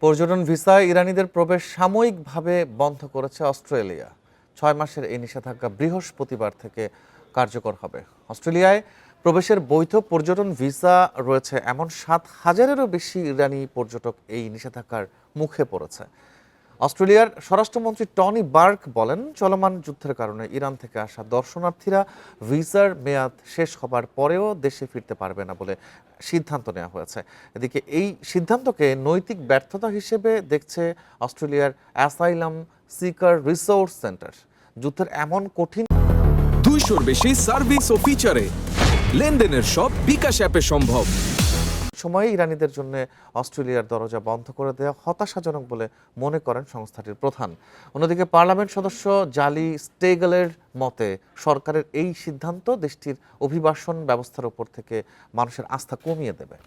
পর্যটন ভিসায় ইরানিদের প্রবেশ সাময়িকভাবে বন্ধ করেছে অস্ট্রেলিয়া। 6 মাসের এই নিষেধাজ্ঞা বৃহস্পতিবার থেকে কার্যকর হবে। অস্ট্রেলিয়ায় প্রবেশের বৈধ পর্যটন ভিসা রয়েছে এমন 7,000-এরও বেশি ইরানি পর্যটক এই নিষেধাজ্ঞার মুখে পড়েছে। অস্ট্রেলিয়ার স্বরাষ্ট্রমন্ত্রী টনি বার্ক বলেন, চলমান যুদ্ধের কারণে ইরান থেকে আসা দর্শনার্থীরা ভিসার মেয়াদ শেষ হবার পরেও দেশে ফিরতে পারবে না বলে সিদ্ধান্ত নেওয়া হয়েছে। এদিকে এই সিদ্ধান্তকে নৈতিক ব্যর্থতা হিসেবে দেখছে অস্ট্রেলিয়ার অ্যাসাইলাম সিকার রিসোর্স সেন্টার। যুদ্ধের এমন কঠিন 200-র বেশি সার্ভিস ও ফিচারে লেনদেনের সব বিকাশ অ্যাপে সম্ভব। সময়ে ইরানিদের জন্য অস্ট্রেলিয়ার দরজা বন্ধ করে দেওয়া হতাশাজনক বলে মনে করেন সংস্থাটির প্রধান। অন্যদিকে পার্লামেন্ট সদস্য জালি স্টেগলের মতে, সরকারের এই সিদ্ধান্ত দেশটির অভিবাসন ব্যবস্থার উপর থেকে মানুষের আস্থা কমিয়ে দেবে।